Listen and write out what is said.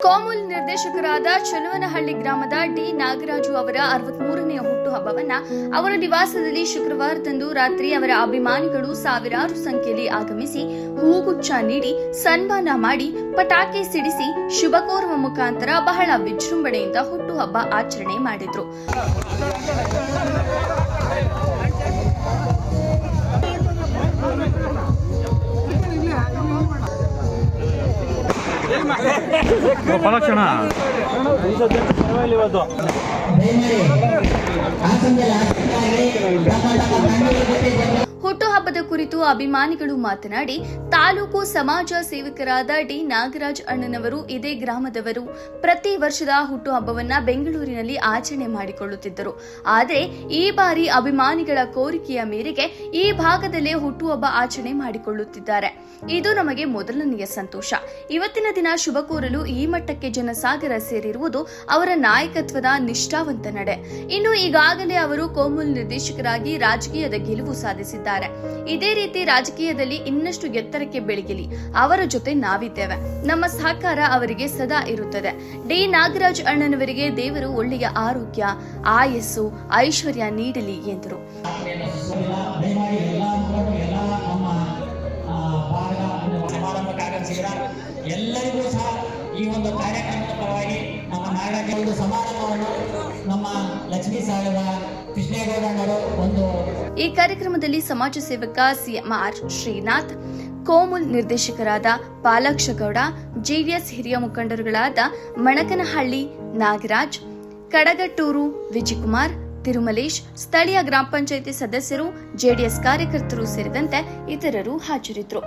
ಕೋಮುಲ್ ನಿರ್ದೇಶಕರಾದ ಚಲುವನಹಳ್ಳಿ ಗ್ರಾಮದ ಡಿ ನಾಗರಾಜು ಅವರ 63ನೇ ಹುಟ್ಟುಹಬ್ಬವನ್ನ ಅವರ ನಿವಾಸದಲ್ಲಿ ಶುಕ್ರವಾರದಂದು ರಾತ್ರಿ ಅವರ ಅಭಿಮಾನಿಗಳು ಸಾವಿರಾರು ಸಂಖ್ಯೆಯಲ್ಲಿ ಆಗಮಿಸಿ ಹೂಗುಚ್ಛ ನೀಡಿ ಸನ್ಮಾನ ಮಾಡಿ ಪಟಾಕಿ ಸಿಡಿಸಿ ಶುಭ ಕೋರುವ ಮುಖಾಂತರ ಬಹಳ ವಿಜೃಂಭಣೆಯಿಂದ ಹುಟ್ಟುಹಬ್ಬ ಆಚರಣೆ ಮಾಡಿದ್ರು. ಪಲಕ್ಷಣ ಹುಟ್ಟುಹಬ್ಬದ ಕುರಿತು ಅಭಿಮಾನಿಗಳು ಮಾತನಾಡಿ, ತಾಲೂಕು ಸಮಾಜ ಸೇವಕರಾದ ಡಿ ನಾಗರಾಜ್ ಅಣ್ಣನವರು ಇದೇ ಗ್ರಾಮದವರು. ಪ್ರತಿ ವರ್ಷದ ಹುಟ್ಟುಹಬ್ಬವನ್ನ ಬೆಂಗಳೂರಿನಲ್ಲಿ ಆಚರಣೆ ಮಾಡಿಕೊಳ್ಳುತ್ತಿದ್ದರು. ಆದರೆ ಈ ಬಾರಿ ಅಭಿಮಾನಿಗಳ ಕೋರಿಕೆಯ ಮೇರೆಗೆ ಈ ಭಾಗದಲ್ಲೇ ಹುಟ್ಟುಹಬ್ಬ ಆಚರಣೆ ಮಾಡಿಕೊಳ್ಳುತ್ತಿದ್ದಾರೆ. ಇದು ನಮಗೆ ಮೊದಲನೆಯ ಸಂತೋಷ. ಇವತ್ತಿನ ದಿನ ಶುಭ ಕೋರಲು ಈ ಮಟ್ಟಕ್ಕೆ ಜನಸಾಗರ ಸೇರಿರುವುದು ಅವರ ನಾಯಕತ್ವದ ನಿಷ್ಠಾವಂತ ನಡೆ. ಇನ್ನು ಈಗಾಗಲೇ ಅವರು ಕೋಮುಲ್ ನಿರ್ದೇಶಕರಾಗಿ ರಾಜಕೀಯದ ಗೆಲುವು ಸಾಧಿಸಿದ್ದಾರೆ. ಇದೇ ರೀತಿ ರಾಜಕೀಯದಲ್ಲಿ ಇನ್ನಷ್ಟು ಎತ್ತರಕ್ಕೆ ಬೆಳಗಲಿ. ಅವರ ಜೊತೆ ನಾವಿದ್ದೇವೆ. ನಮ್ಮ ಸಹಕಾರ ಅವರಿಗೆ ಸದಾ ಇರುತ್ತದೆ. ಡಿ ನಾಗರಾಜ್ ಅಣ್ಣನವರಿಗೆ ದೇವರು ಒಳ್ಳೆಯ ಆರೋಗ್ಯ, ಆಯಸ್ಸು, ಐಶ್ವರ್ಯ ನೀಡಲಿ ಎಂದರು. ಎಲ್ಲರಿಗೂ ಸಹ ಈ ಒಂದು ಕಾರ್ಯಕ್ರಮದ ಪರವಾಗಿ ನಮ್ಮ ನಾಗರಾಜ ಒಂದು ಸಮಾರಂಭವನ್ನು ನಮ್ಮ ಲಕ್ಷ್ಮೀ ಸಾಗರ ಕೃಷ್ಣೇಗೌಡನವರು ಒಂದು ಈ ಕಾರ್ಯಕ್ರಮದಲ್ಲಿ ಸಮಾಜ ಸೇವಕ ಸಿಎಂಆರ್ ಶ್ರೀನಾಥ್, ಕೋಮುಲ್ ನಿರ್ದೇಶಕರಾದ ಪಾಲಾಕ್ಷಗೌಡ, ಜೆಡಿಎಸ್ ಹಿರಿಯ ಮುಖಂಡರುಗಳಾದ ಮಣಕನಹಳ್ಳಿ ನಾಗರಾಜ್, ಕಡಗಟ್ಟೂರು ವಿಜಯಕುಮಾರ್, ತಿರುಮಲೇಶ್, ಸ್ಥಳೀಯ ಗ್ರಾಮ ಪಂಚಾಯಿತಿ ಸದಸ್ಯರು, ಜೆಡಿಎಸ್ ಕಾರ್ಯಕರ್ತರು ಸೇರಿದಂತೆ ಇತರರು ಹಾಜರಿದ್ದರು.